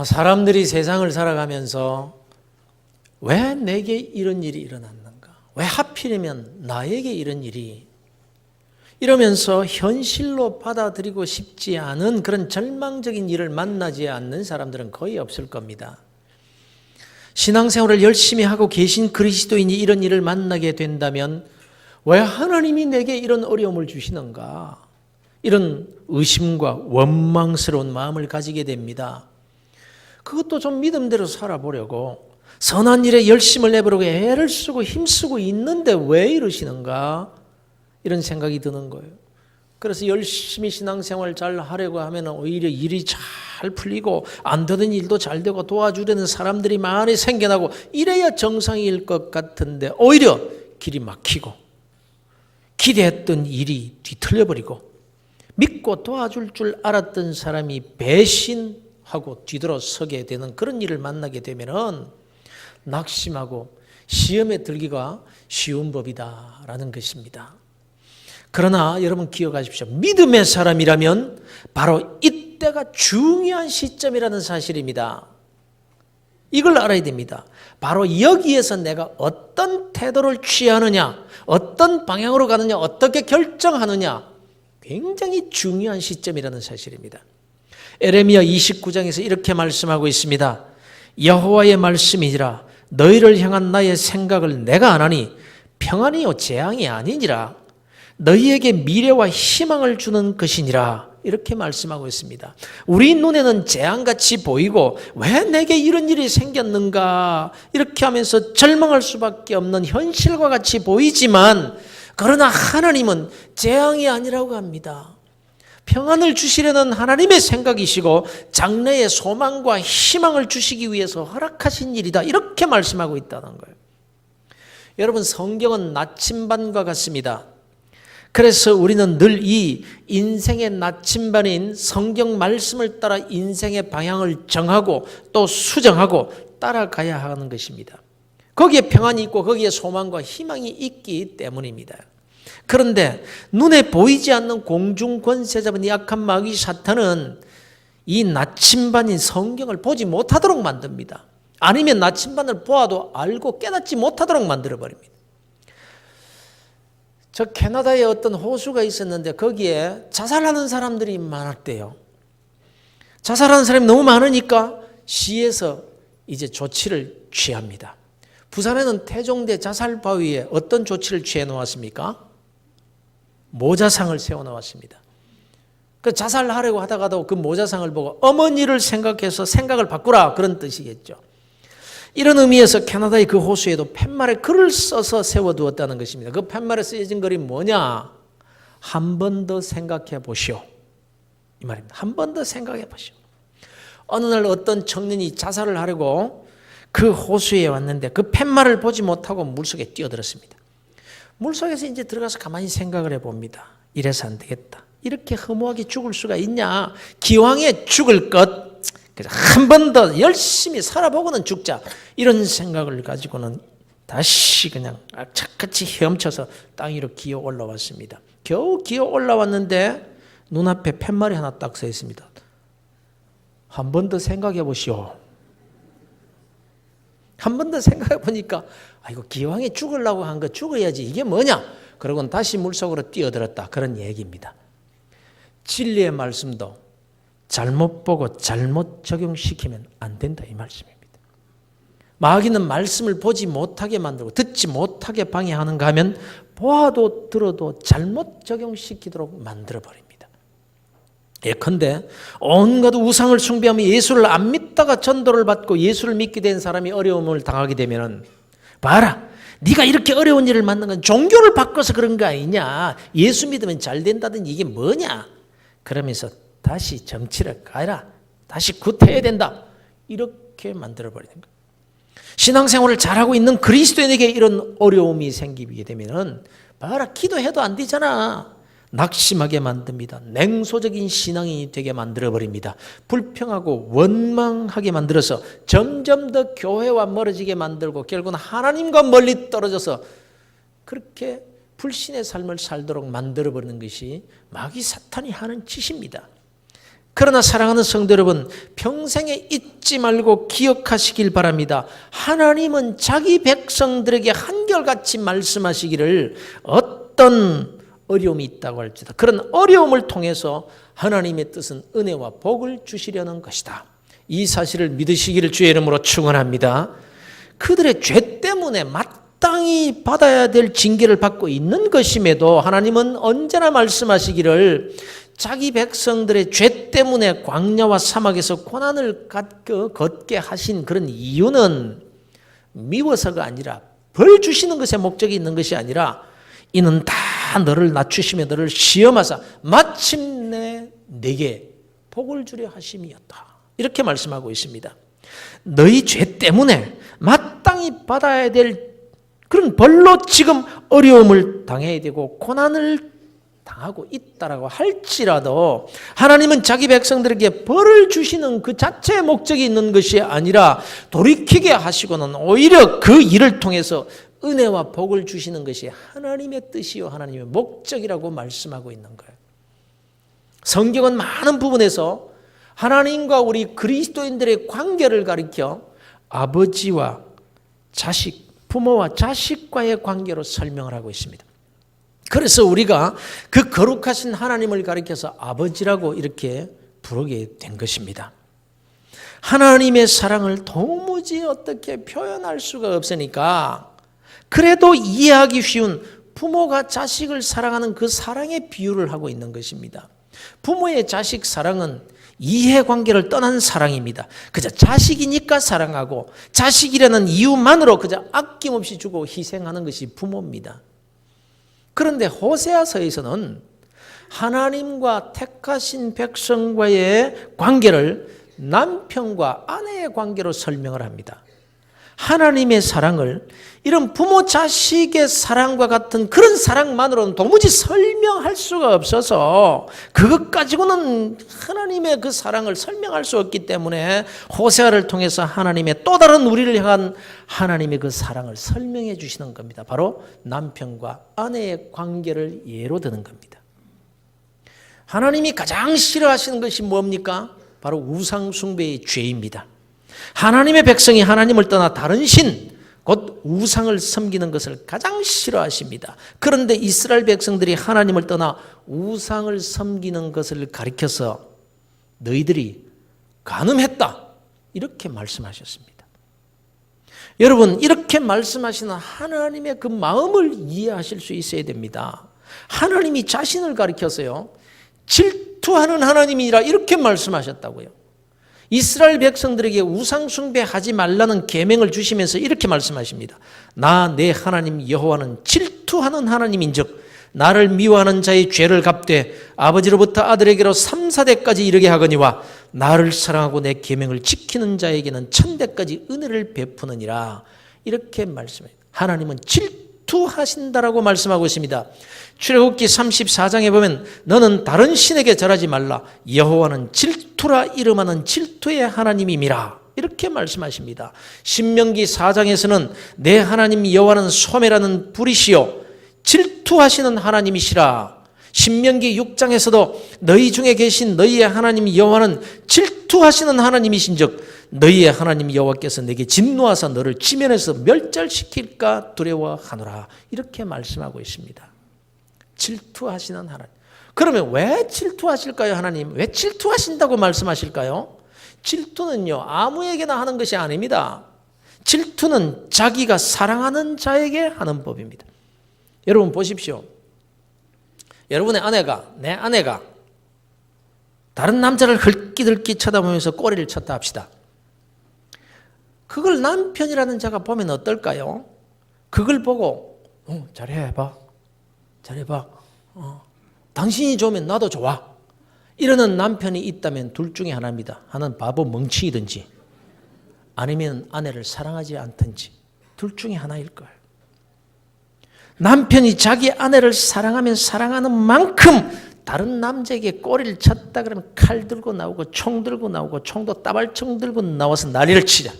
사람들이 세상을 살아가면서 왜 내게 이런 일이 일어났는가? 왜 하필이면 나에게 이런 일이? 이러면서 현실로 받아들이고 싶지 않은 그런 절망적인 일을 만나지 않는 사람들은 거의 없을 겁니다. 신앙생활을 열심히 하고 계신 그리스도인이 이런 일을 만나게 된다면 왜 하나님이 내게 이런 어려움을 주시는가? 이런 의심과 원망스러운 마음을 가지게 됩니다. 그것도 좀 믿음대로 살아보려고 선한 일에 열심을 내보려고 애를 쓰고 힘쓰고 있는데 왜 이러시는가? 이런 생각이 드는 거예요. 그래서 열심히 신앙생활 잘 하려고 하면 오히려 일이 잘 풀리고 안 되는 일도 잘 되고 도와주려는 사람들이 많이 생겨나고 이래야 정상일 것 같은데 오히려 길이 막히고 기대했던 일이 뒤틀려버리고 믿고 도와줄 줄 알았던 사람이 배신하고 뒤돌아서게 되는 그런 일을 만나게 되면은 낙심하고 시험에 들기가 쉬운 법이다라는 것입니다. 그러나 여러분 기억하십시오. 믿음의 사람이라면 바로 이때가 중요한 시점이라는 사실입니다. 이걸 알아야 됩니다. 바로 여기에서 내가 어떤 태도를 취하느냐, 어떤 방향으로 가느냐, 어떻게 결정하느냐 굉장히 중요한 시점이라는 사실입니다. 에레미야 29장에서 이렇게 말씀하고 있습니다. 여호와의 말씀이니라 너희를 향한 나의 생각을 내가 아나니 평안이요 재앙이 아니니라 너희에게 미래와 희망을 주는 것이니라 이렇게 말씀하고 있습니다. 우리 눈에는 재앙같이 보이고 왜 내게 이런 일이 생겼는가 이렇게 하면서 절망할 수밖에 없는 현실과 같이 보이지만 그러나 하나님은 재앙이 아니라고 합니다. 평안을 주시려는 하나님의 생각이시고 장래의 소망과 희망을 주시기 위해서 허락하신 일이다 이렇게 말씀하고 있다는 거예요. 여러분 성경은 나침반과 같습니다. 그래서 우리는 늘 이 인생의 나침반인 성경 말씀을 따라 인생의 방향을 정하고 또 수정하고 따라가야 하는 것입니다. 거기에 평안이 있고 거기에 소망과 희망이 있기 때문입니다. 그런데 눈에 보이지 않는 공중 권세 잡은 약한 마귀 사탄은 이 나침반인 성경을 보지 못하도록 만듭니다. 아니면 나침반을 보아도 알고 깨닫지 못하도록 만들어버립니다. 저 캐나다에 어떤 호수가 있었는데 거기에 자살하는 사람들이 많았대요. 자살하는 사람이 너무 많으니까 시에서 이제 조치를 취합니다. 부산에는 태종대 자살바위에 어떤 조치를 취해 놓았습니까? 모자상을 세워 놓았습니다. 그 자살하려고 하다가도 그 모자상을 보고 어머니를 생각해서 생각을 바꾸라 그런 뜻이겠죠. 이런 의미에서 캐나다의 그 호수에도 팻말에 글을 써서 세워두었다는 것입니다. 그 팻말에 쓰여진 글이 뭐냐? 한 번 더 생각해 보시오. 이 말입니다. 한 번 더 생각해 보시오. 어느 날 어떤 청년이 자살을 하려고 그 호수에 왔는데 그 팻말을 보지 못하고 물속에 뛰어들었습니다. 물속에서 이제 들어가서 가만히 생각을 해봅니다. 이래서 안 되겠다. 이렇게 허무하게 죽을 수가 있냐? 기왕에 죽을 것 그래서 한 번 더 열심히 살아보고는 죽자 이런 생각을 가지고는 다시 그냥 악착같이 헤엄쳐서 땅 위로 기어 올라왔습니다. 겨우 기어 올라왔는데 눈앞에 팻말이 하나 딱 서 있습니다. 한 번 더 생각해 보시오. 한 번 더 생각해 보니까 이거 기왕에 죽으려고 한 거 죽어야지 이게 뭐냐? 그러고는 다시 물속으로 뛰어들었다 그런 얘기입니다. 진리의 말씀도 잘못 보고 잘못 적용시키면 안 된다 이 말씀입니다. 마귀는 말씀을 보지 못하게 만들고 듣지 못하게 방해하는가 하면 보아도 들어도 잘못 적용시키도록 만들어버립니다. 예컨대 온갖 우상을 숭배하며 예수를 안 믿다가 전도를 받고 예수를 믿게 된 사람이 어려움을 당하게 되면 봐라 네가 이렇게 어려운 일을 만난 건 종교를 바꿔서 그런 거 아니냐 예수 믿으면 잘 된다든지 이게 뭐냐 그러면서 다시 정치를 가라. 다시 굿해야 된다. 이렇게 만들어버리는 거예요. 신앙생활을 잘하고 있는 그리스도인에게 이런 어려움이 생기게 되면 봐라 기도해도 안 되잖아. 낙심하게 만듭니다. 냉소적인 신앙이 되게 만들어버립니다. 불평하고 원망하게 만들어서 점점 더 교회와 멀어지게 만들고 결국은 하나님과 멀리 떨어져서 그렇게 불신의 삶을 살도록 만들어버리는 것이 마귀 사탄이 하는 짓입니다. 그러나 사랑하는 성도 여러분, 평생에 잊지 말고 기억하시길 바랍니다. 하나님은 자기 백성들에게 한결같이 말씀하시기를 어떤 어려움이 있다고 할지다. 그런 어려움을 통해서 하나님의 뜻은 은혜와 복을 주시려는 것이다. 이 사실을 믿으시기를 주의 이름으로 축원합니다. 그들의 죄 때문에 마땅히 받아야 될 징계를 받고 있는 것임에도 하나님은 언제나 말씀하시기를 자기 백성들의 죄 때문에 광야와 사막에서 고난을 걷게 하신 그런 이유는 미워서가 아니라 벌 주시는 것에 목적이 있는 것이 아니라 이는 다 너를 낮추시며 너를 시험하사 마침내 내게 복을 주려 하심이었다. 이렇게 말씀하고 있습니다. 너희 죄 때문에 마땅히 받아야 될 그런 벌로 지금 어려움을 당해야 되고 고난을 당하고 있다라고 할지라도 하나님은 자기 백성들에게 벌을 주시는 그 자체의 목적이 있는 것이 아니라 돌이키게 하시고는 오히려 그 일을 통해서 은혜와 복을 주시는 것이 하나님의 뜻이요 하나님의 목적이라고 말씀하고 있는 거예요. 성경은 많은 부분에서 하나님과 우리 그리스도인들의 관계를 가리켜 아버지와 자식, 부모와 자식과의 관계로 설명을 하고 있습니다. 그래서 우리가 그 거룩하신 하나님을 가리켜서 아버지라고 이렇게 부르게 된 것입니다. 하나님의 사랑을 도무지 어떻게 표현할 수가 없으니까 그래도 이해하기 쉬운 부모가 자식을 사랑하는 그 사랑의 비유를 하고 있는 것입니다. 부모의 자식 사랑은 이해관계를 떠난 사랑입니다. 그저 자식이니까 사랑하고 자식이라는 이유만으로 그저 아낌없이 주고 희생하는 것이 부모입니다. 그런데 호세아서에서는 하나님과 택하신 백성과의 관계를 남편과 아내의 관계로 설명을 합니다. 하나님의 사랑을 이런 부모 자식의 사랑과 같은 그런 사랑만으로는 도무지 설명할 수가 없어서 그것 가지고는 하나님의 그 사랑을 설명할 수 없기 때문에 호세아를 통해서 하나님의 또 다른 우리를 향한 하나님의 그 사랑을 설명해 주시는 겁니다. 바로 남편과 아내의 관계를 예로 드는 겁니다. 하나님이 가장 싫어하시는 것이 뭡니까? 바로 우상 숭배의 죄입니다. 하나님의 백성이 하나님을 떠나 다른 신, 곧 우상을 섬기는 것을 가장 싫어하십니다. 그런데 이스라엘 백성들이 하나님을 떠나 우상을 섬기는 것을 가리켜서 너희들이 간음했다 이렇게 말씀하셨습니다. 여러분, 이렇게 말씀하시는 하나님의 그 마음을 이해하실 수 있어야 됩니다. 하나님이 자신을 가리켜서요 질투하는 하나님이라 이렇게 말씀하셨다고요. 이스라엘 백성들에게 우상 숭배하지 말라는 계명을 주시면서 이렇게 말씀하십니다. 나 내 하나님 여호와는 질투하는 하나님인즉 나를 미워하는 자의 죄를 갚되 아버지로부터 아들에게로 3, 4대까지 이르게 하거니와 나를 사랑하고 내 계명을 지키는 자에게는 1000대까지 은혜를 베푸느니라. 이렇게 말씀해요. 하나님은 질투하신다라고 말씀하고 있습니다. 출애굽기 34장에 보면 너는 다른 신에게 절하지 말라. 여호와는 질투라 이름하는 질투의 하나님임이라. 이렇게 말씀하십니다. 신명기 4장에서는 내 하나님 여호와는 소매라는 불이시요 질투하시는 하나님이시라. 신명기 6장에서도 너희 중에 계신 너희의 하나님 여호와는 질투하시는 하나님이신즉 너희의 하나님 여호와께서 내게 진노하사 너를 지면에서 멸절시킬까 두려워하노라. 이렇게 말씀하고 있습니다. 질투하시는 하나님. 그러면 왜 질투하실까요? 하나님 왜 질투하신다고 말씀하실까요? 질투는요 아무에게나 하는 것이 아닙니다. 질투는 자기가 사랑하는 자에게 하는 법입니다. 여러분 보십시오. 여러분의 아내가, 내 아내가 다른 남자를 흘끼들끼 쳐다보면서 꼬리를 쳤다 합시다. 그걸 남편이라는 자가 보면 어떨까요? 그걸 보고 잘해봐. 당신이 좋으면 나도 좋아. 이러는 남편이 있다면 둘 중에 하나입니다. 하나는 바보 멍치이든지 아니면 아내를 사랑하지 않든지 둘 중에 하나일 거예요. 남편이 자기 아내를 사랑하면 사랑하는 만큼 다른 남자에게 꼬리를 쳤다 그러면 칼 들고 나오고 총 들고 나오고 총도 따발총 들고 나와서 난리를 치자.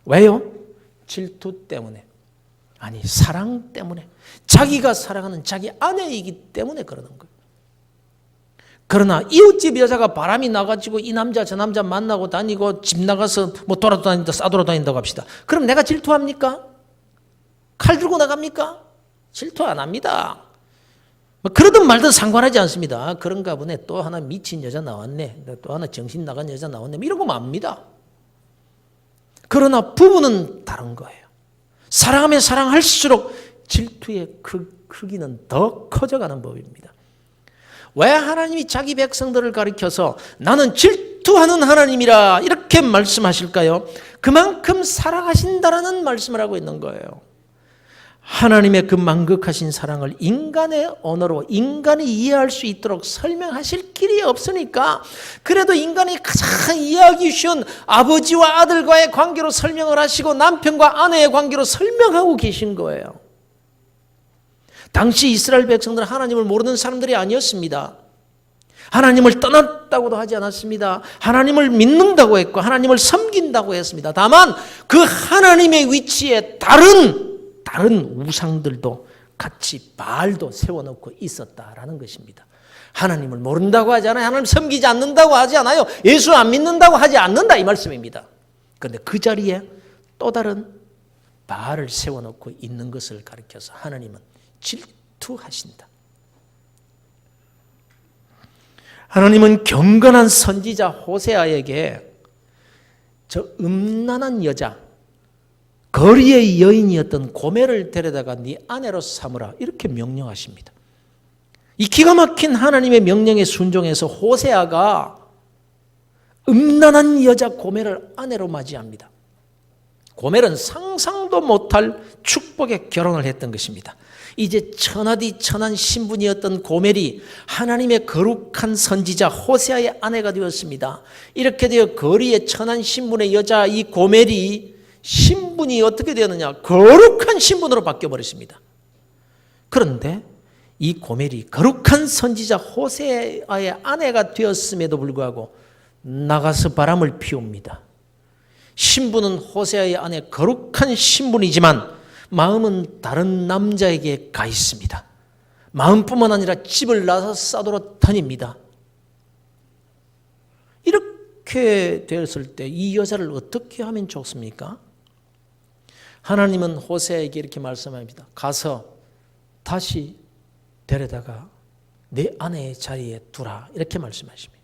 왜요? 질투 때문에. 아니 사랑 때문에. 자기가 사랑하는 자기 아내이기 때문에 그러는 거예요. 그러나 이웃집 여자가 바람이 나가지고 이 남자 저 남자 만나고 다니고 집 나가서 뭐 돌아다닌다 싸돌아다닌다고 합시다. 그럼 내가 질투합니까? 칼 들고 나갑니까? 질투 안 합니다. 뭐 그러든 말든 상관하지 않습니다. 그런가 보네. 또 하나 미친 여자 나왔네. 또 하나 정신 나간 여자 나왔네. 뭐 이러고 맙니다. 그러나 부부는 다른 거예요. 사랑하면 사랑할수록 질투의 크기는 더 커져가는 법입니다. 왜 하나님이 자기 백성들을 가리켜서 나는 질투하는 하나님이라 이렇게 말씀하실까요? 그만큼 사랑하신다라는 말씀을 하고 있는 거예요. 하나님의 그 만극하신 사랑을 인간의 언어로 인간이 이해할 수 있도록 설명하실 길이 없으니까 그래도 인간이 가장 이해하기 쉬운 아버지와 아들과의 관계로 설명을 하시고 남편과 아내의 관계로 설명하고 계신 거예요. 당시 이스라엘 백성들은 하나님을 모르는 사람들이 아니었습니다. 하나님을 떠났다고도 하지 않았습니다. 하나님을 믿는다고 했고 하나님을 섬긴다고 했습니다. 다만 그 하나님의 위치에 다른 우상들도 같이 바알도 세워놓고 있었다라는 것입니다. 하나님을 모른다고 하지 않아요. 하나님 섬기지 않는다고 하지 않아요. 예수 안 믿는다고 하지 않는다 이 말씀입니다. 그런데 그 자리에 또 다른 바알을 세워놓고 있는 것을 가리켜서 하나님은 질투하신다. 하나님은 경건한 선지자 호세아에게 저 음란한 여자, 거리의 여인이었던 고멜을 데려다가 네 아내로 삼으라 이렇게 명령하십니다. 이 기가 막힌 하나님의 명령에 순종해서 호세아가 음란한 여자 고멜을 아내로 맞이합니다. 고멜은 상상도 못할 축복의 결혼을 했던 것입니다. 이제 천하디 천한 신분이었던 고멜이 하나님의 거룩한 선지자 호세아의 아내가 되었습니다. 이렇게 되어 거리의 천한 신분의 여자 이 고멜이 신분이 어떻게 되었느냐? 거룩한 신분으로 바뀌어버렸습니다. 그런데 이 고멜이 거룩한 선지자 호세아의 아내가 되었음에도 불구하고 나가서 바람을 피웁니다. 신분은 호세아의 아내 거룩한 신분이지만 마음은 다른 남자에게 가 있습니다. 마음뿐만 아니라 집을 나서 싸돌아 다닙니다. 이렇게 되었을 때 이 여자를 어떻게 하면 좋습니까? 하나님은 호세아에게 이렇게 말씀합니다. 가서 다시 데려다가 내 아내의 자리에 두라 이렇게 말씀하십니다.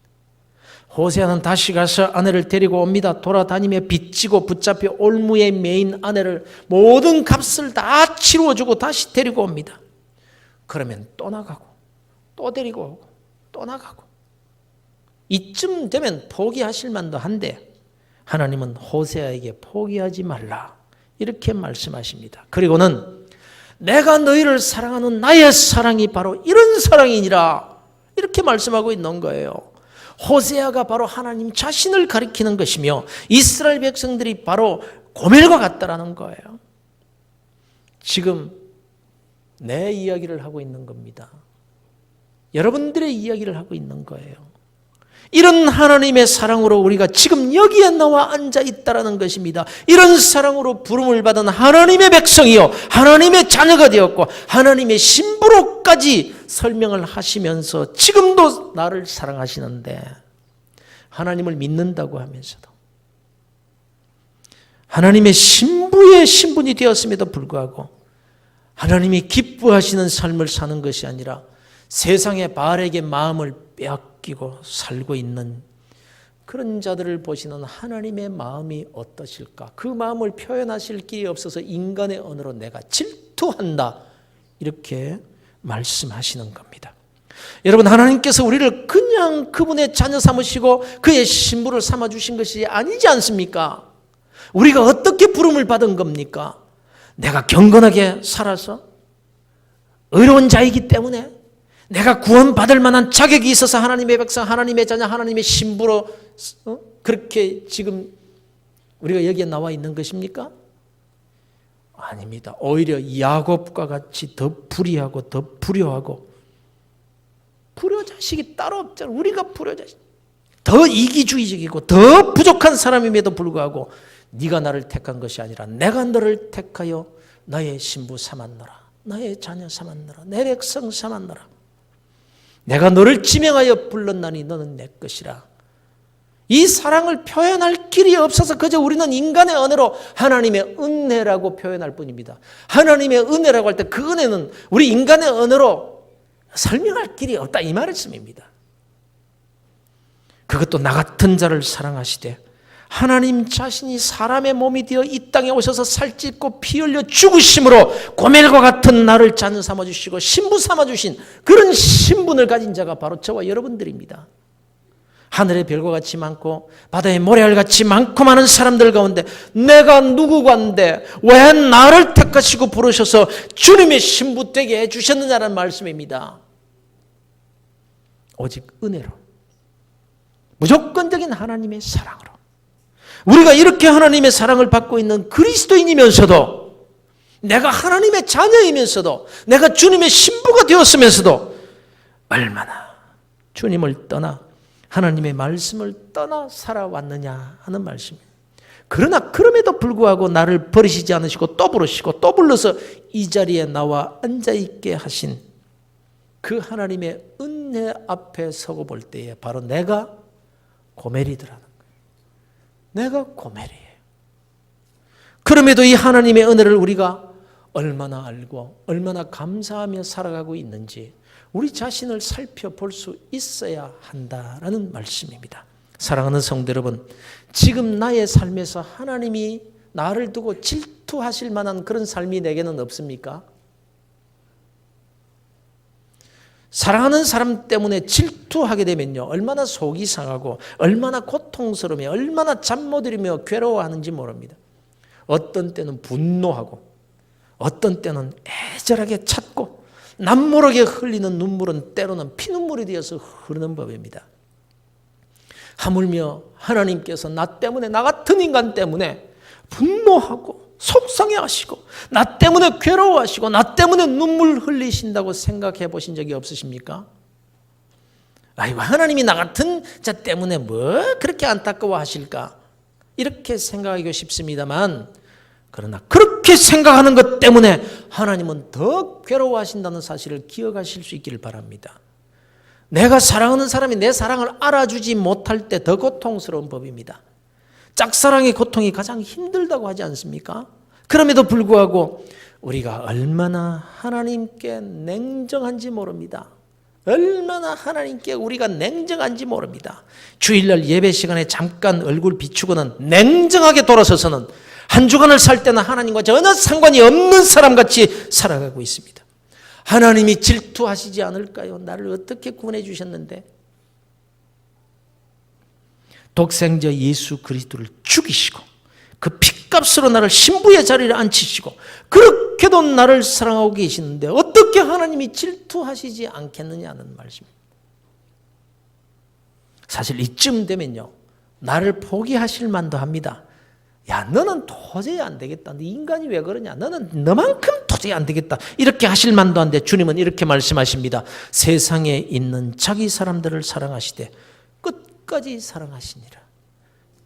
호세아는 다시 가서 아내를 데리고 옵니다. 돌아다니며 빚지고 붙잡혀 올무에 매인 아내를 모든 값을 다 치루어주고 다시 데리고 옵니다. 그러면 또 나가고 또 데리고 오고 또 나가고 이쯤 되면 포기하실 만도 한데 하나님은 호세아에게 포기하지 말라 이렇게 말씀하십니다. 그리고는 내가 너희를 사랑하는 나의 사랑이 바로 이런 사랑이니라 이렇게 말씀하고 있는 거예요. 호세아가 바로 하나님 자신을 가리키는 것이며 이스라엘 백성들이 바로 고멜과 같다라는 거예요. 지금 내 이야기를 하고 있는 겁니다. 여러분들의 이야기를 하고 있는 거예요. 이런 하나님의 사랑으로 우리가 지금 여기에 나와 앉아 있다라는 것입니다. 이런 사랑으로 부름을 받은 하나님의 백성이요 하나님의 자녀가 되었고 하나님의 신부로까지 설명을 하시면서 지금도 나를 사랑하시는데 하나님을 믿는다고 하면서도 하나님의 신부의 신분이 되었음에도 불구하고 하나님이 기뻐하시는 삶을 사는 것이 아니라 세상의 바알에게 마음을 빼앗기고 살고 있는 그런 자들을 보시는 하나님의 마음이 어떠실까? 그 마음을 표현하실 길이 없어서 인간의 언어로 내가 질투한다 이렇게 말씀하시는 겁니다. 여러분 하나님께서 우리를 그냥 그분의 자녀 삼으시고 그의 신부를 삼아주신 것이 아니지 않습니까? 우리가 어떻게 부름을 받은 겁니까? 내가 경건하게 살아서 의로운 자이기 때문에 내가 구원받을 만한 자격이 있어서 하나님의 백성, 하나님의 자녀, 하나님의 신부로 그렇게 지금 우리가 여기에 나와 있는 것입니까? 아닙니다. 오히려 야곱과 같이 더 불의하고 더 불효하고 불효자식이 따로 없잖아요. 우리가 불효자식. 더 이기주의적이고 더 부족한 사람임에도 불구하고 네가 나를 택한 것이 아니라 내가 너를 택하여 나의 신부 삼았노라. 나의 자녀 삼았노라. 내 백성 삼았노라. 내가 너를 지명하여 불렀나니 너는 내 것이라. 이 사랑을 표현할 길이 없어서 그저 우리는 인간의 언어로 하나님의 은혜라고 표현할 뿐입니다. 하나님의 은혜라고 할 때 그 은혜는 우리 인간의 언어로 설명할 길이 없다 이 말씀입니다. 그것도 나 같은 자를 사랑하시되 하나님 자신이 사람의 몸이 되어 이 땅에 오셔서 살찢고 피 흘려 죽으심으로 고멜과 같은 나를 자녀 삼아주시고 신부 삼아주신 그런 신분을 가진 자가 바로 저와 여러분들입니다. 하늘의 별과 같이 많고 바다의 모래알 같이 많고 많은 사람들 가운데 내가 누구간데 왜 나를 택하시고 부르셔서 주님의 신부 되게 해주셨느냐는 말씀입니다. 오직 은혜로, 무조건적인 하나님의 사랑으로 우리가 이렇게 하나님의 사랑을 받고 있는 그리스도인이면서도, 내가 하나님의 자녀이면서도, 내가 주님의 신부가 되었으면서도 얼마나 주님을 떠나 하나님의 말씀을 떠나 살아왔느냐 하는 말씀입니다. 그러나 그럼에도 불구하고 나를 버리시지 않으시고 또 부르시고 또 불러서 이 자리에 나와 앉아있게 하신 그 하나님의 은혜 앞에 서고 볼 때에 바로 내가 고멜이더라는 거예요. 내가 고멜이에요. 그럼에도 이 하나님의 은혜를 우리가 얼마나 알고 얼마나 감사하며 살아가고 있는지 우리 자신을 살펴볼 수 있어야 한다라는 말씀입니다. 사랑하는 성도 여러분, 지금 나의 삶에서 하나님이 나를 두고 질투하실 만한 그런 삶이 내게는 없습니까? 사랑하는 사람 때문에 질투하게 되면요, 얼마나 속이 상하고 얼마나 고통스러우며 얼마나 잠 못 이루며 괴로워하는지 모릅니다. 어떤 때는 분노하고 어떤 때는 애절하게 찾고 남모르게 흘리는 눈물은 때로는 피눈물이 되어서 흐르는 법입니다. 하물며 하나님께서 나 때문에, 나 같은 인간 때문에 분노하고 속상해하시고 나 때문에 괴로워하시고 나 때문에 눈물 흘리신다고 생각해 보신 적이 없으십니까? 아이고, 하나님이 나 같은 자 때문에 뭐 그렇게 안타까워하실까? 이렇게 생각하기 쉽습니다만, 그러나 그렇게 생각하는 것 때문에 하나님은 더 괴로워하신다는 사실을 기억하실 수 있기를 바랍니다. 내가 사랑하는 사람이 내 사랑을 알아주지 못할 때 더 고통스러운 법입니다. 짝사랑의 고통이 가장 힘들다고 하지 않습니까? 그럼에도 불구하고 우리가 얼마나 하나님께 냉정한지 모릅니다. 얼마나 하나님께 우리가 냉정한지 모릅니다. 주일날 예배 시간에 잠깐 얼굴 비추고는 냉정하게 돌아서서는 한 주간을 살 때는 하나님과 전혀 상관이 없는 사람같이 살아가고 있습니다. 하나님이 질투하시지 않을까요? 나를 어떻게 구원해 주셨는데? 독생자 예수 그리스도를 죽이시고 그 핏값으로 나를 신부의 자리를 앉히시고 그렇게도 나를 사랑하고 계시는데 어떻게 하나님이 질투하시지 않겠느냐는 말씀입니다. 사실 이쯤 되면요, 나를 포기하실 만도 합니다. 야, 너는 도저히 안 되겠다. 너 인간이 왜 그러냐? 너는 너만큼 도저히 안 되겠다. 이렇게 하실 만도 한데 주님은 이렇게 말씀하십니다. 세상에 있는 자기 사람들을 사랑하시되 끝까지 사랑하시니라.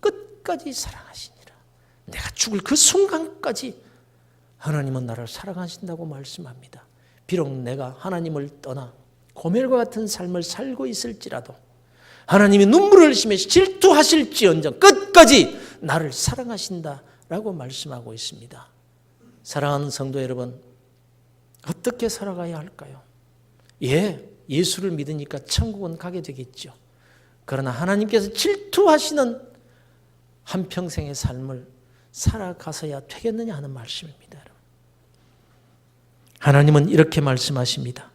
끝까지 사랑하시니라. 내가 죽을 그 순간까지 하나님은 나를 사랑하신다고 말씀합니다. 비록 내가 하나님을 떠나 고멜과 같은 삶을 살고 있을지라도 하나님이 눈물을 흘리시며 질투하실지언정 끝까지 나를 사랑하신다라고 말씀하고 있습니다. 사랑하는 성도 여러분, 어떻게 살아가야 할까요? 예수를 믿으니까 천국은 가게 되겠죠. 그러나 하나님께서 질투하시는 한평생의 삶을 살아가서야 되겠느냐 하는 말씀입니다. 하나님은 이렇게 말씀하십니다.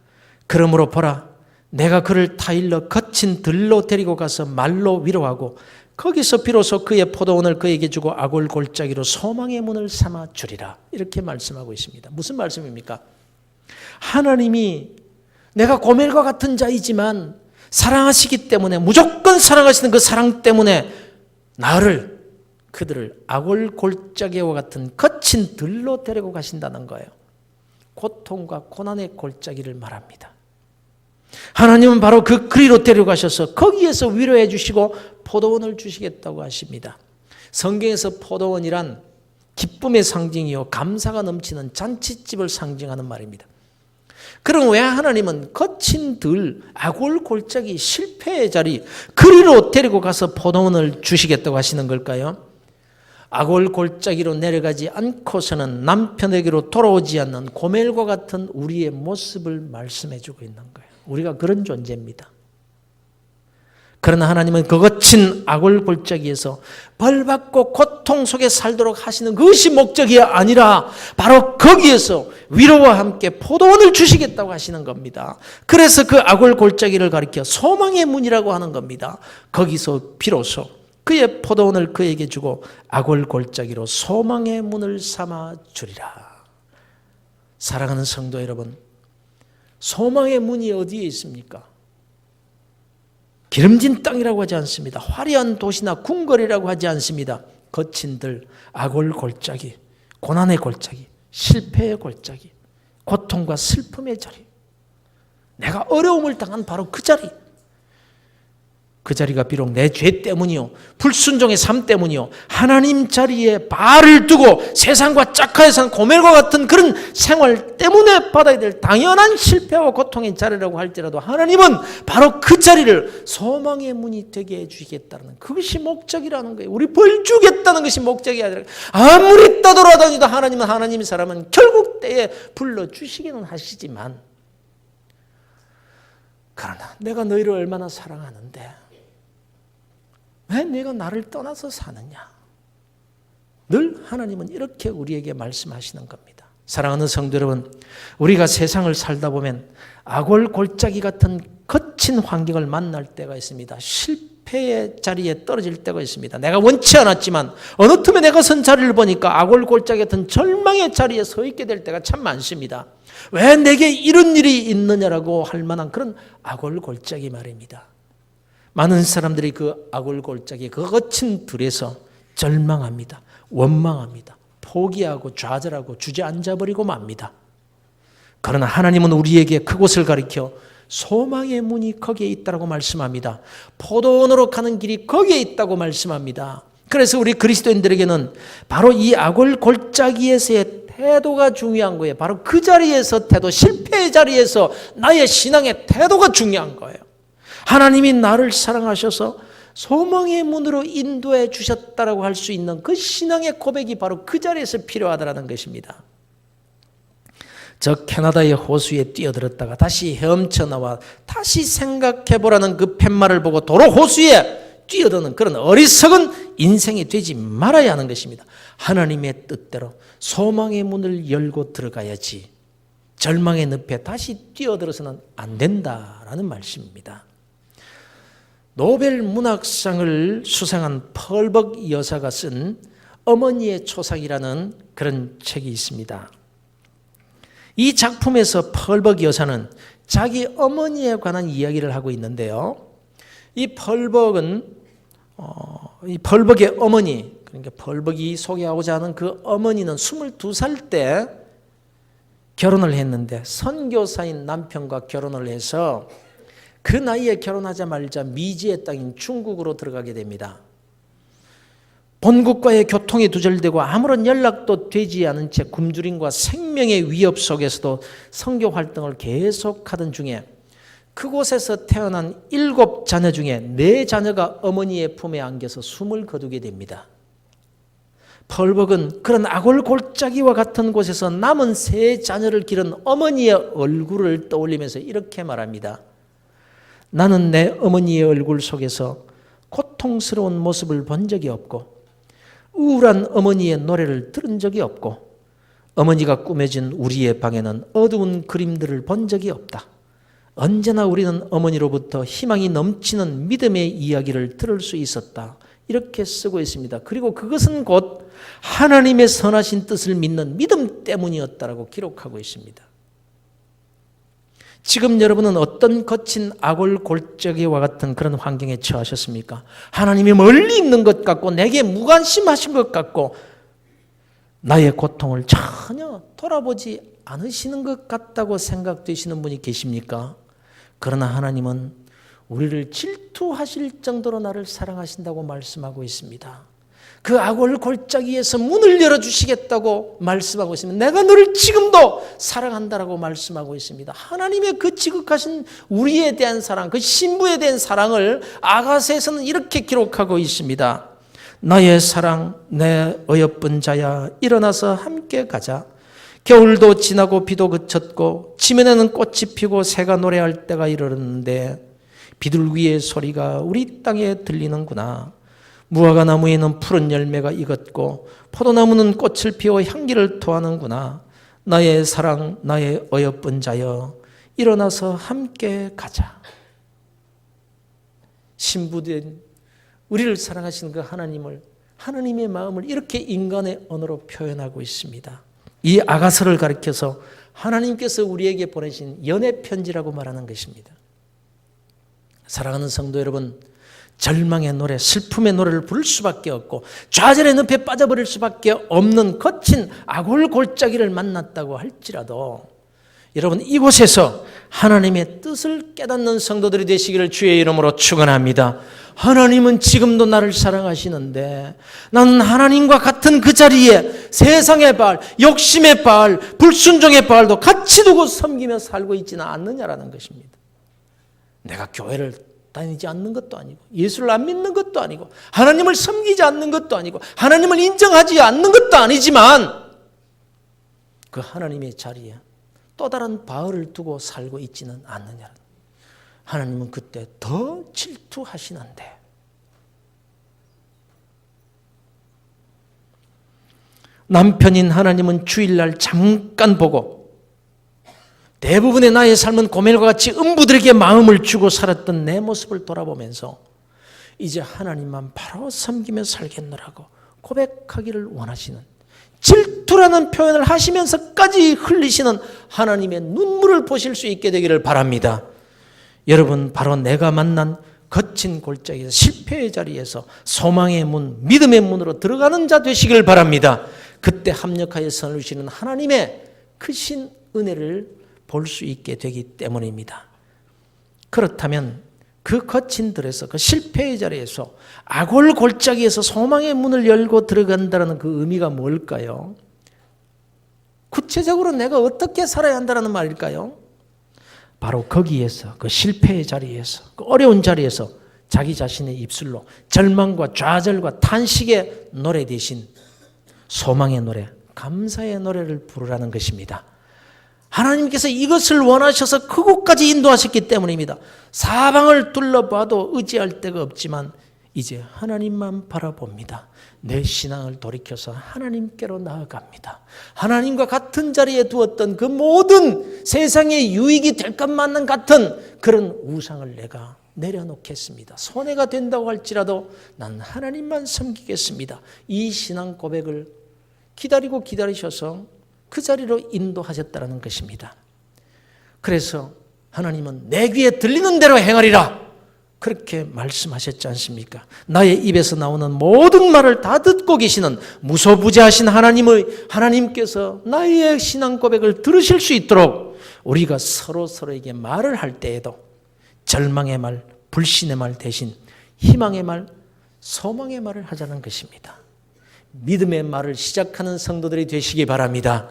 그러므로 보라, 내가 그를 타일러 거친 들로 데리고 가서 말로 위로하고 거기서 비로소 그의 포도원을 그에게 주고 아골 골짜기로 소망의 문을 삼아 주리라. 이렇게 말씀하고 있습니다. 무슨 말씀입니까? 하나님이 내가 고멜과 같은 자이지만 사랑하시기 때문에, 무조건 사랑하시는 그 사랑 때문에 그들을 아골 골짜기와 같은 거친 들로 데리고 가신다는 거예요. 고통과 고난의 골짜기를 말합니다. 하나님은 바로 그 그리로 데려가셔서 거기에서 위로해 주시고 포도원을 주시겠다고 하십니다. 성경에서 포도원이란 기쁨의 상징이요 감사가 넘치는 잔치집을 상징하는 말입니다. 그럼 왜 하나님은 거친 들, 아골 골짜기, 실패의 자리, 그리로 데리고 가서 포도원을 주시겠다고 하시는 걸까요? 아골 골짜기로 내려가지 않고서는 남편에게로 돌아오지 않는 고멜과 같은 우리의 모습을 말씀해 주고 있는 거예요. 우리가 그런 존재입니다. 그러나 하나님은 그 거친 아골 골짜기에서 벌받고 고통 속에 살도록 하시는 그것이 목적이 아니라 바로 거기에서 위로와 함께 포도원을 주시겠다고 하시는 겁니다. 그래서 그 아골 골짜기를 가리켜 소망의 문이라고 하는 겁니다. 거기서 비로소 그의 포도원을 그에게 주고 아골 골짜기로 소망의 문을 삼아 주리라. 사랑하는 성도 여러분, 소망의 문이 어디에 있습니까? 기름진 땅이라고 하지 않습니다. 화려한 도시나 궁궐이라고 하지 않습니다. 거친 들, 아골 골짜기, 고난의 골짜기, 실패의 골짜기, 고통과 슬픔의 자리, 내가 어려움을 당한 바로 그 자리, 그 자리가 비록 내 죄 때문이요, 불순종의 삶 때문이요, 하나님 자리에 발을 두고 세상과 짝하여 산 고멜과 같은 그런 생활 때문에 받아야 될 당연한 실패와 고통의 자리라고 할지라도 하나님은 바로 그 자리를 소망의 문이 되게 해주시겠다는, 그것이 목적이라는 거예요. 우리 벌 주겠다는 것이 목적이 아니라, 아무리 떠돌아다니도 하나님은, 하나님의 사람은 결국 때에 불러주시기는 하시지만, 그러나 내가 너희를 얼마나 사랑하는데 왜 네가 나를 떠나서 사느냐? 늘 하나님은 이렇게 우리에게 말씀하시는 겁니다. 사랑하는 성도 여러분, 우리가 세상을 살다 보면 아골 골짜기 같은 거친 환경을 만날 때가 있습니다. 실패의 자리에 떨어질 때가 있습니다. 내가 원치 않았지만 어느 틈에 내가 선 자리를 보니까 아골 골짜기 같은 절망의 자리에 서 있게 될 때가 참 많습니다. 왜 내게 이런 일이 있느냐라고 할 만한 그런 아골 골짜기 말입니다. 많은 사람들이 그 아골 골짜기, 그 거친 들에서 절망합니다. 원망합니다. 포기하고 좌절하고 주저앉아버리고 맙니다. 그러나 하나님은 우리에게 그곳을 가리켜 소망의 문이 거기에 있다고 말씀합니다. 포도원으로 가는 길이 거기에 있다고 말씀합니다. 그래서 우리 그리스도인들에게는 바로 이 아골 골짜기에서의 태도가 중요한 거예요. 바로 그 자리에서 태도, 실패의 자리에서 나의 신앙의 태도가 중요한 거예요. 하나님이 나를 사랑하셔서 소망의 문으로 인도해 주셨다라고 할 수 있는 그 신앙의 고백이 바로 그 자리에서 필요하다는 것입니다. 저 캐나다의 호수에 뛰어들었다가 다시 헤엄쳐 나와 다시 생각해보라는 그 팻말을 보고 도로 호수에 뛰어드는 그런 어리석은 인생이 되지 말아야 하는 것입니다. 하나님의 뜻대로 소망의 문을 열고 들어가야지 절망의 늪에 다시 뛰어들어서는 안 된다라는 말씀입니다. 노벨 문학상을 수상한 펄벅 여사가 쓴 어머니의 초상이라는 그런 책이 있습니다. 이 작품에서 펄벅 여사는 자기 어머니에 관한 이야기를 하고 있는데요. 이 펄벅은 이 펄벅의 어머니, 그러니까 펄벅이 소개하고자 하는 그 어머니는 22살 때 결혼을 했는데 선교사인 남편과 결혼을 해서 그 나이에 결혼하자마자 미지의 땅인 중국으로 들어가게 됩니다. 본국과의 교통이 두절되고 아무런 연락도 되지 않은 채 굶주림과 생명의 위협 속에서도 선교 활동을 계속하던 중에 그곳에서 태어난 7자녀 중에 4자녀가 어머니의 품에 안겨서 숨을 거두게 됩니다. 펄벅은 그런 아골 골짜기와 같은 곳에서 남은 3자녀를 기른 어머니의 얼굴을 떠올리면서 이렇게 말합니다. 나는 내 어머니의 얼굴 속에서 고통스러운 모습을 본 적이 없고 우울한 어머니의 노래를 들은 적이 없고 어머니가 꾸며진 우리의 방에는 어두운 그림들을 본 적이 없다. 언제나 우리는 어머니로부터 희망이 넘치는 믿음의 이야기를 들을 수 있었다. 이렇게 쓰고 있습니다. 그리고 그것은 곧 하나님의 선하신 뜻을 믿는 믿음 때문이었다라고 기록하고 있습니다. 지금 여러분은 어떤 거친 아골 골짜기와 같은 그런 환경에 처하셨습니까? 하나님이 멀리 있는 것 같고 내게 무관심하신 것 같고 나의 고통을 전혀 돌아보지 않으시는 것 같다고 생각되시는 분이 계십니까? 그러나 하나님은 우리를 질투하실 정도로 나를 사랑하신다고 말씀하고 있습니다. 그 악월 골짜기에서 문을 열어주시겠다고 말씀하고 있습니다. 내가 너를 지금도 사랑한다라고 말씀하고 있습니다. 하나님의 그 지극하신 우리에 대한 사랑, 그 신부에 대한 사랑을 아가서에서는 이렇게 기록하고 있습니다. 나의 사랑, 내 어여쁜 자야, 일어나서 함께 가자. 겨울도 지나고 비도 그쳤고 지면에는 꽃이 피고 새가 노래할 때가 이르렀는데 비둘기의 소리가 우리 땅에 들리는구나. 무화과 나무에는 푸른 열매가 익었고 포도나무는 꽃을 피워 향기를 토하는구나. 나의 사랑, 나의 어여쁜 자여, 일어나서 함께 가자. 신부된 우리를 사랑하시는 그 하나님의 마음을 이렇게 인간의 언어로 표현하고 있습니다. 이 아가서를 가리켜서 하나님께서 우리에게 보내신 연애 편지라고 말하는 것입니다. 사랑하는 성도 여러분, 절망의 노래, 슬픔의 노래를 부를 수밖에 없고 좌절의 늪에 빠져버릴 수밖에 없는 거친 악월 골짜기를 만났다고 할지라도 여러분, 이곳에서 하나님의 뜻을 깨닫는 성도들이 되시기를 주의 이름으로 축원합니다. 하나님은 지금도 나를 사랑하시는데 나는 하나님과 같은 그 자리에 세상의 바알, 욕심의 바알, 불순종의 바알도 같이 두고 섬기며 살고 있지는 않느냐라는 것입니다. 내가 교회를 다니지 않는 것도 아니고 예수를 안 믿는 것도 아니고 하나님을 섬기지 않는 것도 아니고 하나님을 인정하지 않는 것도 아니지만 그 하나님의 자리에 또 다른 바알을 두고 살고 있지는 않느냐. 하나님은 그때 더 질투하시는데 남편인 하나님은 주일날 잠깐 보고 대부분의 나의 삶은 고멜과 같이 음부들에게 마음을 주고 살았던 내 모습을 돌아보면서 이제 하나님만 바로 섬기며 살겠노라고 고백하기를 원하시는, 질투라는 표현을 하시면서까지 흘리시는 하나님의 눈물을 보실 수 있게 되기를 바랍니다. 여러분, 바로 내가 만난 거친 골짜기에서 실패의 자리에서 소망의 문, 믿음의 문으로 들어가는 자 되시길 바랍니다. 그때 합력하여 선을 주시는 하나님의 크신 은혜를 볼 수 있게 되기 때문입니다. 그렇다면 그 거친 들에서, 그 실패의 자리에서, 악월 골짜기에서 소망의 문을 열고 들어간다는 그 의미가 뭘까요? 구체적으로 내가 어떻게 살아야 한다는 말일까요? 바로 거기에서, 그 실패의 자리에서, 그 어려운 자리에서 자기 자신의 입술로 절망과 좌절과 탄식의 노래 대신 소망의 노래, 감사의 노래를 부르라는 것입니다. 하나님께서 이것을 원하셔서 그곳까지 인도하셨기 때문입니다. 사방을 둘러봐도 의지할 데가 없지만 이제 하나님만 바라봅니다. 내 신앙을 돌이켜서 하나님께로 나아갑니다. 하나님과 같은 자리에 두었던 그 모든 세상의 유익이 될 것만은 같은 그런 우상을 내가 내려놓겠습니다. 손해가 된다고 할지라도 난 하나님만 섬기겠습니다. 이 신앙 고백을 기다리셔서 그 자리로 인도하셨다는 것입니다. 그래서 하나님은 내 귀에 들리는 대로 행하리라 그렇게 말씀하셨지 않습니까? 나의 입에서 나오는 모든 말을 다 듣고 계시는 무소부재하신 하나님께서 나의 신앙 고백을 들으실 수 있도록 우리가 서로에게 말을 할 때에도 절망의 말, 불신의 말 대신 희망의 말, 소망의 말을 하자는 것입니다. 믿음의 말을 시작하는 성도들이 되시기 바랍니다.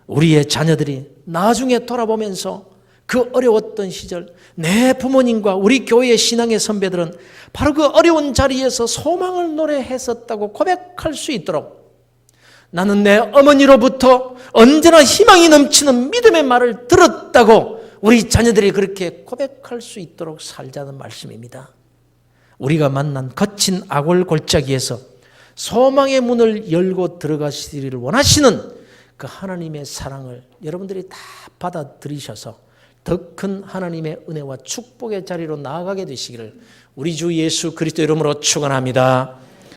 우리의 자녀들이 나중에 돌아보면서 그 어려웠던 시절 내 부모님과 우리 교회의 신앙의 선배들은 바로 그 어려운 자리에서 소망을 노래했었다고 고백할 수 있도록 나는 내 어머니로부터 언제나 희망이 넘치는 믿음의 말을 들었다고 우리 자녀들이 그렇게 고백할 수 있도록 살자는 말씀입니다. 우리가 만난 거친 악월 골짜기에서 소망의 문을 열고 들어가시기를 원하시는 그 하나님의 사랑을 여러분들이 다 받아들이셔서 더 큰 하나님의 은혜와 축복의 자리로 나아가게 되시기를 우리 주 예수 그리스도 이름으로 축원합니다.